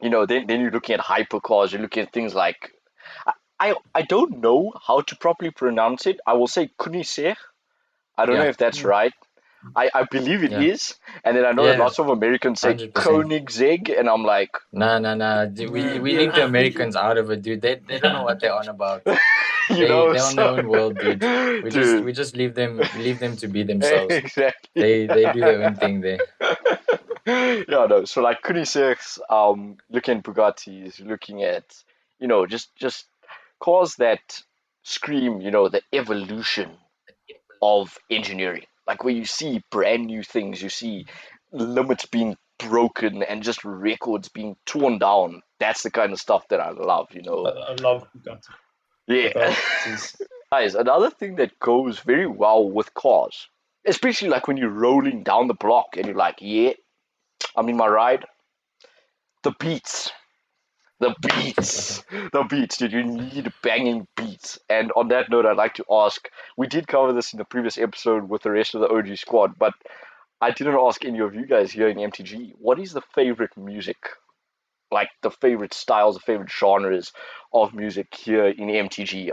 then you're looking at hypercars, you're looking at things like, I don't know how to properly pronounce it. I will say Koenigsegg. I don't know Yeah. if that's right. I believe it Yeah. is. And then I know that Yeah. lots of Americans say 100%. Koenigsegg, and I'm like, Nah. We leave the Americans out of it, dude. They don't know what they're on about. They're on their own world, dude. We just leave them to be themselves. Exactly. They do their own thing there. Yeah, no. So like Koenigseggs, looking at Bugattis, looking at, just cars that scream, the evolution of engineering. Like where you see brand new things, you see limits being broken and just records being torn down. That's the kind of stuff that I love, I love Bugatti. Yeah. Bugattis. Guys, another thing that goes very well with cars, especially like when you're rolling down the block and you're like, yeah, I'm in my ride. The beats. The beats. The beats, dude. You need banging beats. And on that note, I'd like to ask, we did cover this in the previous episode with the rest of the OG squad, but I didn't ask any of you guys here in MTG, what is the favorite music? Like the favorite styles, the favorite genres of music here in MTG.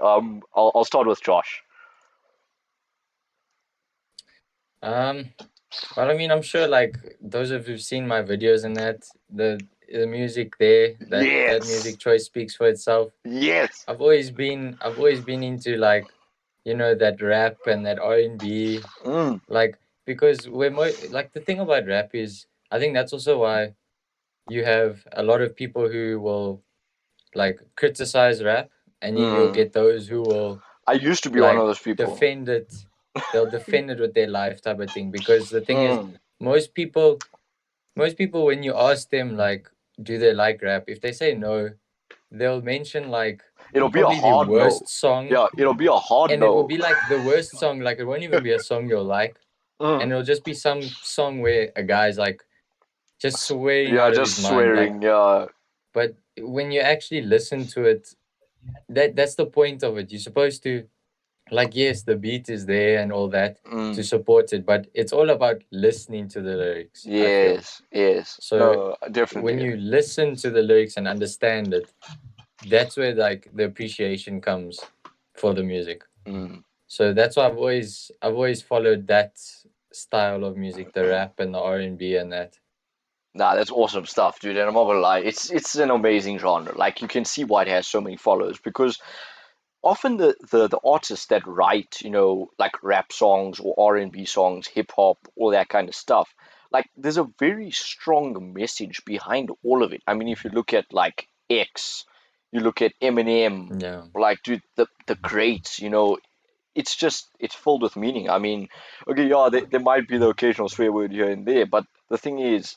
I'll start with Josh. Well, I mean, I'm sure like those of who've seen my videos and that the music there, that music choice speaks for itself. Yes. I've always been into like, that rap and that R&B, like because we're like the thing about rap is I think that's also why you have a lot of people who will like criticize rap, and you'll get those who will I used to be like one of those people. defend it. They'll defend it with their life type of thing, because the thing is most people when you ask them like do they like rap, if they say no, they'll mention like It'll be a probably the hard worst no. song. Yeah, it'll be a hard And no. it will be like the worst song, like it won't even be a song you'll like. And it'll just be some song where a guy's like just swearing out of his mind. Like, yeah. but when you actually listen to it, that's the point of it. You're supposed to, like, yes, the beat is there and all that to support it, but it's all about listening to the lyrics. Yes. So no, definitely. when you listen to the lyrics and understand it, that's where like the appreciation comes for the music. So that's why I've always followed that style of music, the rap and the R&B and that. Nah, that's awesome stuff, dude. And I'm not gonna lie, it's an amazing genre. Like you can see why it has so many followers, because often the artists that write, like rap songs or R&B songs, hip hop, all that kind of stuff, like there's a very strong message behind all of it. I mean, if you look at like X, you look at Eminem, Yeah. like dude, the greats, it's filled with meaning. I mean, okay, yeah, there might be the occasional swear word here and there, but the thing is,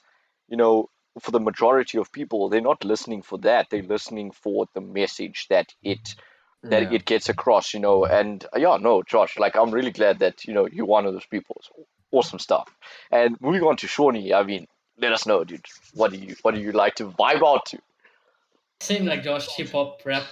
for the majority of people, they're not listening for that. They're listening for the message that it gets across, And yeah, no, Josh, like I'm really glad that you're one of those people. It's awesome stuff. And moving on to Shawnee, I mean, let us know, dude. What do you like to vibe out to? Same like Josh, hip hop, rap.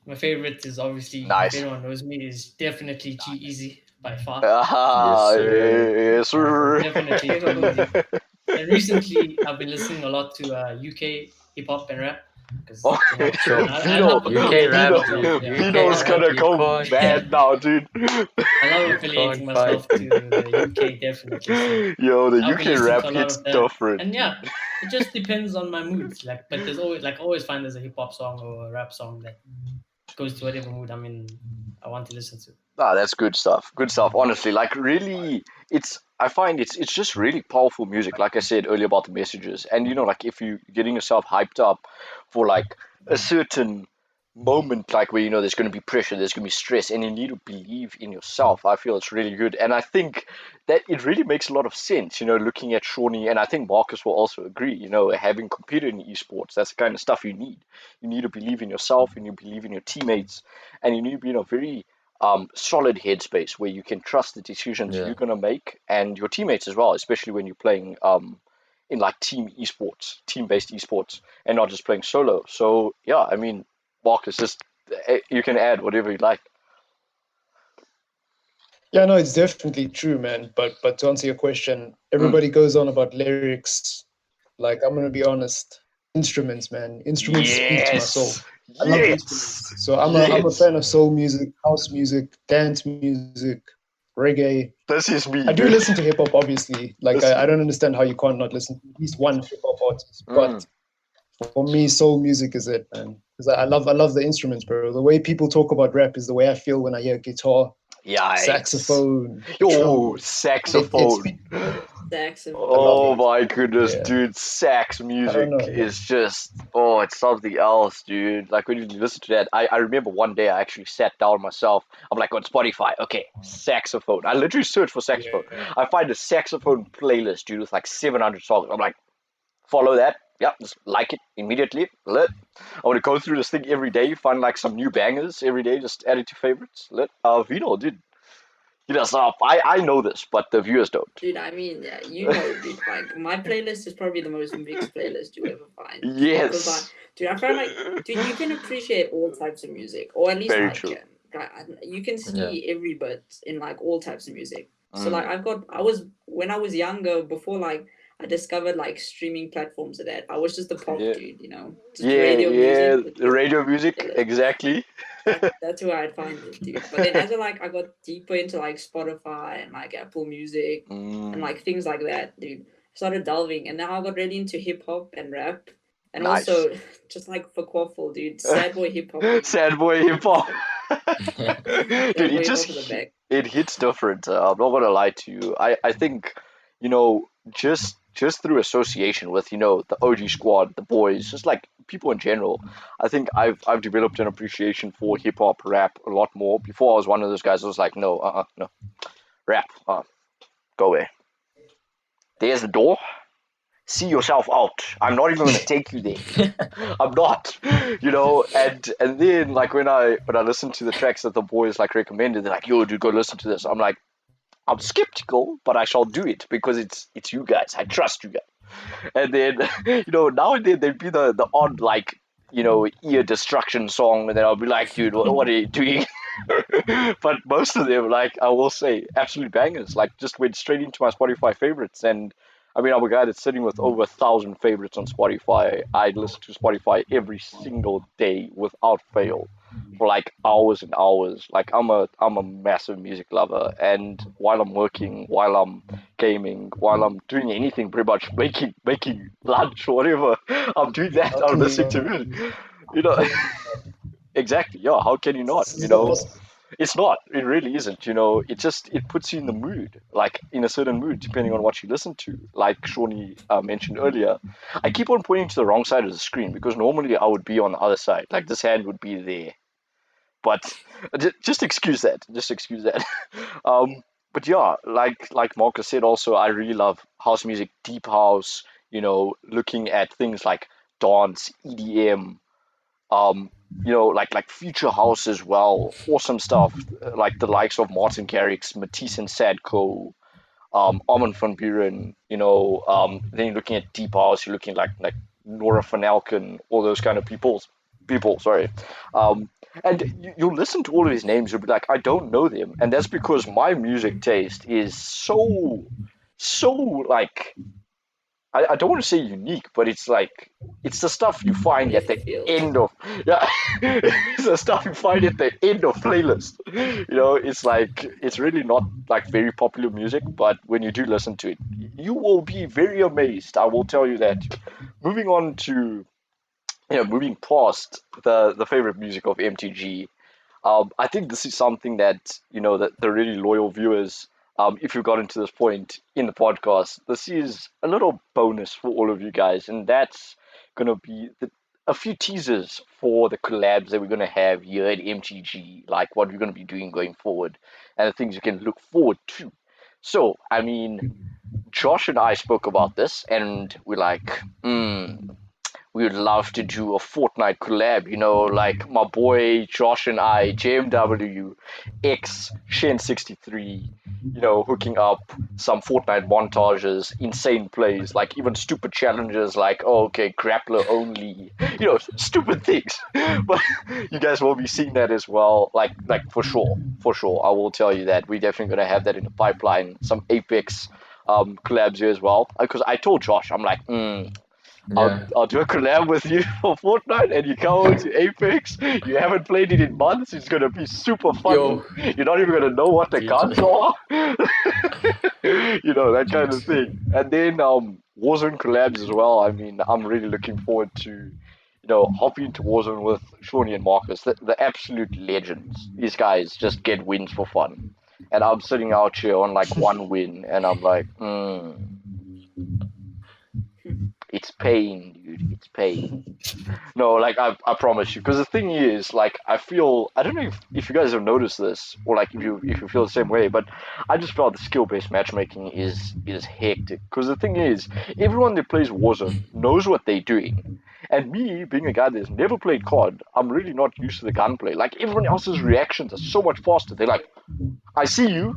My favorite is obviously, Nice. if anyone knows me, is definitely G-Eazy by far. Ah, yes, sir. Definitely G-Eazy. And recently, I've been listening a lot to UK hip hop and rap. Because Oh, Sure. I Vino, love UK rap, affiliating myself. dude. Yeah. Vino's UK gonna rap, you go can't. mad now, dude. I love You affiliating can't fight. myself to the UK definitely. So Yo, the I'll be UK listening rap to a lot hits of that. different. And yeah, it just depends on my moods. Like, but there's always always find there's a hip hop song or a rap song that goes to whatever mood I want to listen to. Ah, that's good stuff. Good stuff. Honestly, like really, I find it's just really powerful music. Like I said earlier about the messages, and like if you getting yourself hyped up for like a certain moment, like where there's going to be pressure, there's going to be stress, and you need to believe in yourself. I feel it's really good, and I think that it really makes a lot of sense. Looking at Shawnee, and I think Marcus will also agree. Having competed in esports, that's the kind of stuff you need. You need to believe in yourself, and you believe in your teammates, and you need to be in a very solid headspace where you can trust the decisions Yeah. you're going to make and your teammates as well, especially when you're playing in like team-based esports, and not just playing solo. So yeah, I mean, Marcus, just you can add whatever you like. Yeah, no, it's definitely true, man. But to answer your question, everybody goes on about lyrics. Like, I'm gonna be honest, instruments, man. Instruments speak to my soul. I love instruments. So I'm a fan of soul music, house music, dance music, reggae. This is me, I do dude. listen to hip hop, obviously. Like, I don't understand how you can't not listen to at least one hip hop artist. But for me, soul music is it, man. Because I love the instruments, bro. The way people talk about rap is the way I feel when I hear guitar, Yikes. saxophone, Yo, trumpet. saxophone. Saxophone. I love Oh it. my goodness, Yeah. dude. Sax I music don't know. is just, it's something else, dude. Like when you listen to that, I remember one day I actually sat down myself. I'm like on Spotify, okay, saxophone. I literally searched for saxophone. Yeah. I find a saxophone playlist, dude, with like 700 songs. I'm like, follow that. Yep, just like it immediately. Lit. I want to go through this thing every day, find like some new bangers every day, just add it to favorites. Lit. Vino, dude. I know this, but the viewers don't. Dude, I mean, yeah, dude. Like, my playlist is probably the most mixed playlist you ever find. Because, Yes. I find dude, you can appreciate all types of music, or at least Very I true. can. You can see Yeah. every bit in like all types of music. So like, when I was younger, before like I discovered like streaming platforms of that, I was just a pop Yeah. dude, just radio music. The radio music, exactly. That's who I'd find it, dude. But then as I got deeper into like Spotify and like Apple Music and like things like that, dude, I started delving, and now I got really into hip hop and rap, and Nice. also just like for quaffle, dude, sad boy hip hop. Sad boy hip hop. Sad Dude, boy it hip just hop is a back. it hits different. I'm not gonna lie to you. I think, just through association with, the OG squad, the boys, just like people in general, I think I've developed an appreciation for hip hop, rap a lot more. Before I was one of those guys. I was like, no, no, rap, go away. There's the door. See yourself out. I'm not even gonna take you there. I'm not, and then like when I listen to the tracks that the boys like recommended, they're like, yo, dude, go listen to this. I'm like, I'm skeptical, but I shall do it because it's you guys. I trust you guys. And then now and then there'd be the odd like ear destruction song, and then I'll be like, dude, what are you doing? But most of them, like I will say, absolute bangers. Like just went straight into my Spotify favorites, and I mean, I'm a guy that's sitting with over 1,000 favorites on Spotify. I listen to Spotify every single day without fail for like hours and hours. Like I'm a massive music lover, and while I'm working, while I'm gaming, while I'm doing anything, pretty much making lunch or whatever, I'm doing that. How I'm can you listening to not? music. You know, exactly. Yeah. How can you not? It's not possible. It's not. It really isn't. It puts you in the mood, like in a certain mood, depending on what you listen to. Like Shawnee mentioned earlier, I keep on pointing to the wrong side of the screen because normally I would be on the other side. Like this hand would be there, but just excuse that. Just excuse that. But yeah, like Marcus said, also I really love house music, deep house. Looking at things like dance, EDM, like future house as well. Awesome stuff. Like the likes of Martin Garrix, Matisse and Sadko, Armin van Buren, then you're looking at deep house, you're looking like Nora Van Elken, all those kind of people, sorry. And you'll listen to all of these names, you'll be like, I don't know them. And that's because my music taste is so like I don't want to say unique, but it's like it's the stuff you find at the end of it's the stuff you find at the end of playlist. It's like it's really not like very popular music, but when you do listen to it, you will be very amazed. I will tell you that. Moving on to moving past the favorite music of MTG, I think this is something that that the really loyal viewers, if you've gotten to this point in the podcast, this is a little bonus for all of you guys, and that's gonna be a few teasers for the collabs that we're gonna have here at MTG, like what we're gonna be doing going forward, and the things you can look forward to. So, I mean, Josh and I spoke about this, and we're like, we would love to do a Fortnite collab, like my boy Josh and I, JMW, X, Shen63, hooking up some Fortnite montages, insane plays, like even stupid challenges like, oh, okay, grappler only, stupid things. But you guys will be seeing that as well, like for sure, for sure. I will tell you that we're definitely going to have that in the pipeline, some Apex collabs here as well. Because I told Josh, I'm like, Yeah. I'll do a collab with you for Fortnite, and you come over to Apex. You haven't played it in months. It's gonna be super fun. Yo. You're not even gonna know what the guns are. That kind of thing. And then Warzone collabs as well. I mean, I'm really looking forward to hopping into Warzone with Shawnee and Marcus, the absolute legends. These guys just get wins for fun, and I'm sitting out here on like one win, and I'm like, it's pain, dude. It's pain. No, like I promise you. Because the thing is, like I don't know if you guys have noticed this, or like if you feel the same way, but I just felt the skill-based matchmaking is hectic. Because the thing is, everyone that plays Warzone knows what they're doing. And me, being a guy that's never played COD, I'm really not used to the gunplay. Like everyone else's reactions are so much faster. They're like, I see you.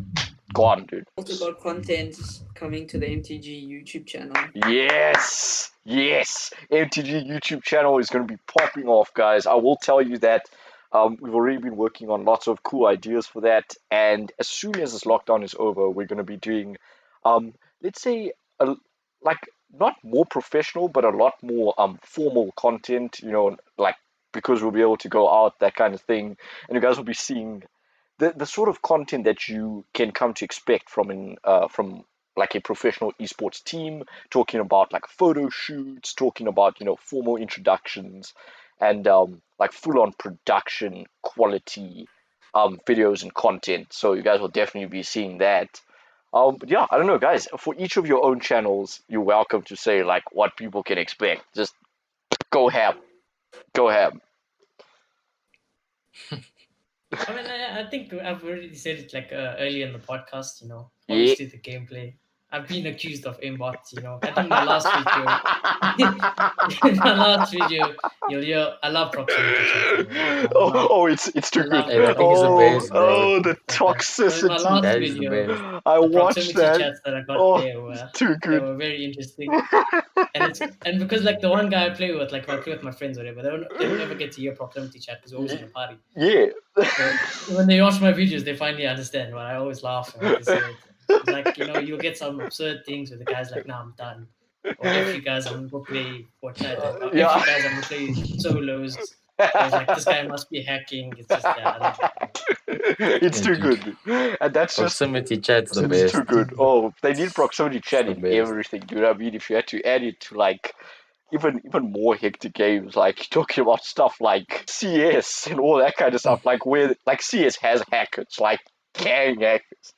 Go on, dude. Also got content coming to the MTG YouTube channel. Yes. MTG YouTube channel is going to be popping off, guys. I will tell you that we've already been working on lots of cool ideas for that. And as soon as this lockdown is over, we're going to be doing, let's say, like not more professional, but a lot more formal content. Like because we'll be able to go out, that kind of thing, and you guys will be seeing the sort of content that you can come to expect from like a professional esports team, talking about like photo shoots, talking about formal introductions, and like full on production quality videos and content. So you guys will definitely be seeing that. But yeah, I don't know, guys. For each of your own channels, you're welcome to say like what people can expect. Just go ham, go ham. I mean, I think I've already said it like earlier in the podcast. Obviously the gameplay. I've been accused of aimbots. I think my last video, you'll hear I love proximity chat. It's too good. Hey, that thing is the best, bro. The toxicity. My last That is the video, best. I the watched proximity that. chats that I got there were too they good. were very interesting. And because like the one guy I play with, like if I play with my friends or whatever, they don't ever get to hear proximity chat because we're always in a party. Yeah. So when they watch my videos, they finally understand. But I always laugh when they say it. It's like you'll get some absurd things where the guy's like, "Nah, I'm done." Or if you guys, I'm gonna go play Fortnite. Or if you guys, I'm gonna play solos. I was like, this guy must be hacking. It's just It's too good, and that's Proximity just chat's the it's best. too good. Oh, they need proximity chat It's in the best. everything. Do you know what I mean? If you had to add it to like even more hectic games, like talking about stuff like CS and all that kind of stuff, like where like CS has hackers, like gang hackers.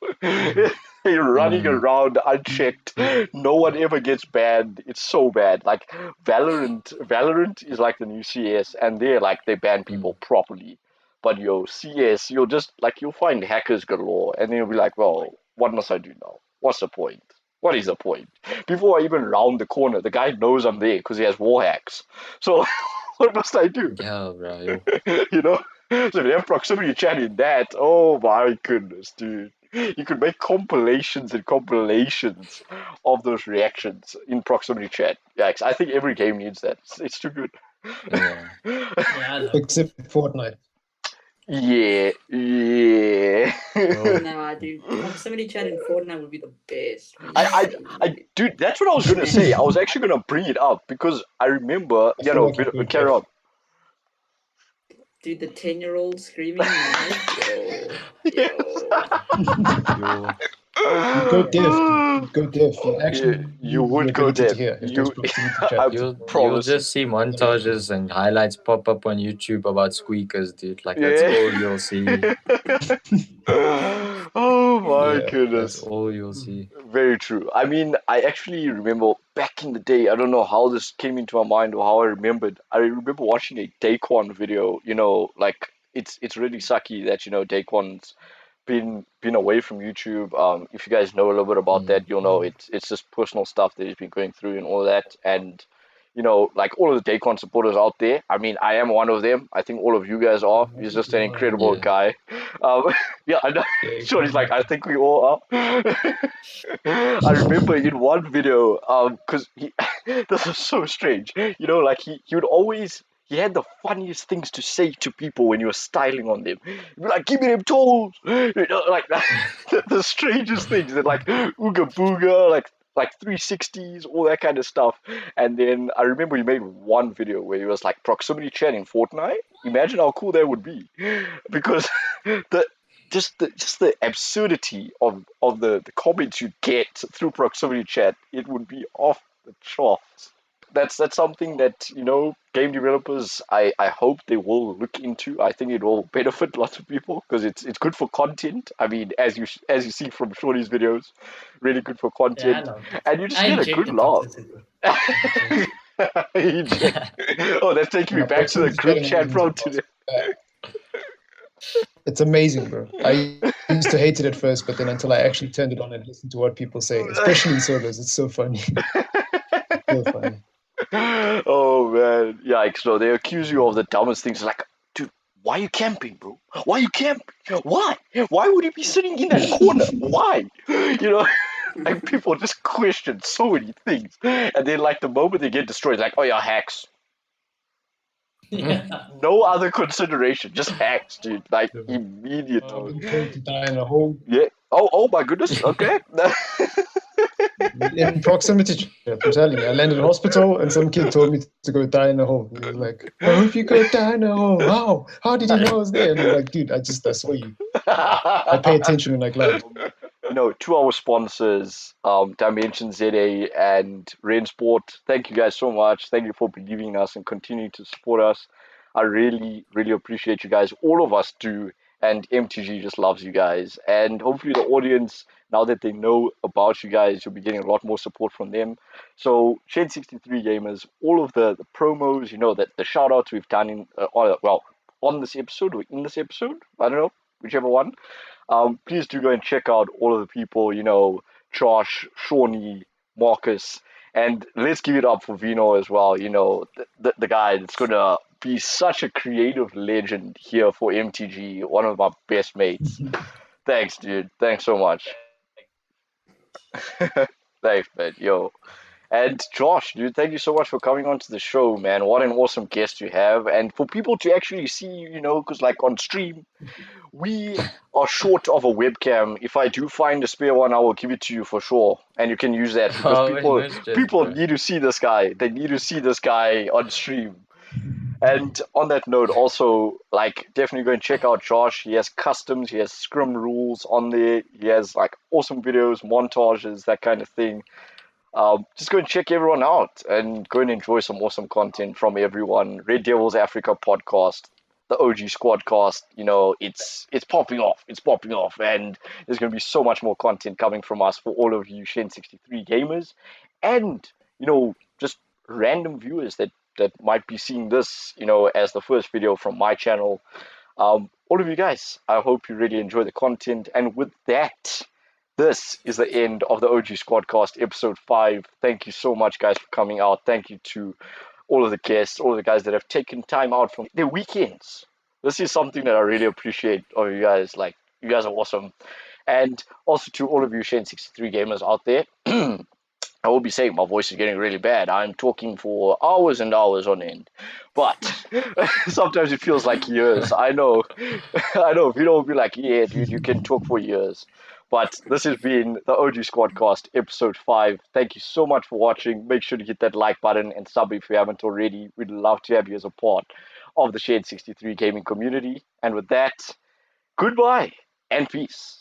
They're running around unchecked. No one ever gets banned. It's so bad. Like Valorant is like the new CS, and they ban people properly. But CS, you'll find hackers galore, and then you'll be like, well, what must I do now? What's the point? What is the point? Before I even round the corner, the guy knows I'm there because he has war hacks. So what must I do? Yeah, bro. So if you have proximity chat in that, oh my goodness, dude. You could make compilations and compilations of those reactions in proximity chat. Yeah, I think every game needs that. It's too good. Yeah. I love Except Fortnite. Yeah, yeah. Bro. Nah, dude, proximity chat in Fortnite would be the best. Dude, that's what I was gonna say. I was actually gonna bring it up because I remember, I feel like you go carry on. Dude, the 10-year-old screaming in mic, yo. Yo. You'd go deaf, dude. You'd go deaf. You'd actually You lose would your go ability deaf. to hear if there's proximity chat. I You'll promise. just see montages and highlights pop up on YouTube about squeakers, dude. Like that's Yeah. all you'll see. Oh my Yeah, That's goodness. all you'll see. Very true. I mean, I actually remember back in the day, I don't know how this came into my mind or how I remembered. I remember watching a Daquan video, like it's really sucky that, Daquan's been away from YouTube. If you guys know a little bit about that, you'll know it's just personal stuff that he's been going through and all that. And like all of the Daquan supporters out there. I mean, I am one of them. I think all of you guys are. He's just an incredible Yeah. guy. Yeah, I know. Sure, he's like, I think we all are. I remember in one video, because this is so strange. Like he would always. He had the funniest things to say to people when you were styling on them. He'd be like, "Give me them toes," like the strangest things. And like ooga booga, like 360s, all that kind of stuff. And then I remember he made one video where he was like proximity chat in Fortnite. Imagine how cool that would be, because the just the absurdity of the comments you get through proximity chat, it would be off the charts. That's something that game developers, I hope they will look into. I think it will benefit lots of people because it's good for content. I mean, as you see from Shorty's videos, really good for Yeah, I content, know. and you just I get a inject good the laugh. toxicity. Oh, that's taking me back to the group chat from today. It's amazing, bro. I used to hate it at first, but then until I actually turned it on and listened to what people say, especially in solos, it's so funny. So funny. Oh man, yikes! No, they accuse you of the dumbest things. Like, dude, why are you camping, bro? Why are you camping? Why? Why would you be sitting in that corner? Why? Like people just question so many things, and then like the moment they get destroyed, like, oh yeah, hacks. Yeah. No other consideration, just hacks, dude. Like I've immediately. been told to die in a hole. Yeah. Oh my goodness. Okay. In proximity chat, I'm telling you, I landed in hospital and some kid told me to go die in a hole. He was like, I hope you go die in a hole. How? How did you know I was there? And I'm like, dude, I saw you. I pay attention when I glide. To our sponsors, Dimension ZA and Rainsport, thank you guys so much. Thank you for believing in us and continuing to support us. I really, really appreciate you guys. All of us do, and MTG just loves you guys. And hopefully the audience, now that they know about you guys, you'll be getting a lot more support from them. So, Chain 63 Gamers, all of the promos, that the shout outs we've done on this episode or in this episode, I don't know, whichever one. Please do go and check out all of the people, Josh, Shawnee, Marcus, and let's give it up for Vino as well. The guy that's gonna be such a creative legend here for MTG, one of my best mates. Thanks, dude. Thanks so much. Thanks, man. Yo. And Josh, dude, thank you so much for coming onto the show, man. What an awesome guest you have. And for people to actually see you, because like on stream, we are short of a webcam. If I do find a spare one, I will give it to you for sure, and you can use that because people need to see this guy. They need to see this guy on stream. And on that note, also like definitely go and check out Josh. He has customs, he has scrum rules on there. He has like awesome videos, montages, that kind of thing. Just go and check everyone out and go and enjoy some awesome content from everyone. Red Devils Africa podcast, the OG Squadcast, it's popping off. It's popping off, and there's going to be so much more content coming from us for all of you Shen 63 gamers, and just random viewers that might be seeing this, as the first video from my channel. All of you guys, I hope you really enjoy the content, and with that, this is the end of the OG Squadcast episode 5. Thank you so much, guys, for coming out. Thank you to all of the guests, all of the guys that have taken time out from their weekends. This is something that I really appreciate of you guys. Like, you guys are awesome. And also to all of you Shen 63 gamers out there, I will be saying my voice is getting really bad. I'm talking for hours and hours on end. But sometimes it feels like years. I know. I know. People will be like, yeah, dude, you can talk for years. But this has been the OG Squadcast, episode 5. Thank you so much for watching. Make sure to hit that like button and sub if you haven't already. We'd love to have you as a part of the Shared 63 gaming community. And with that, goodbye and peace.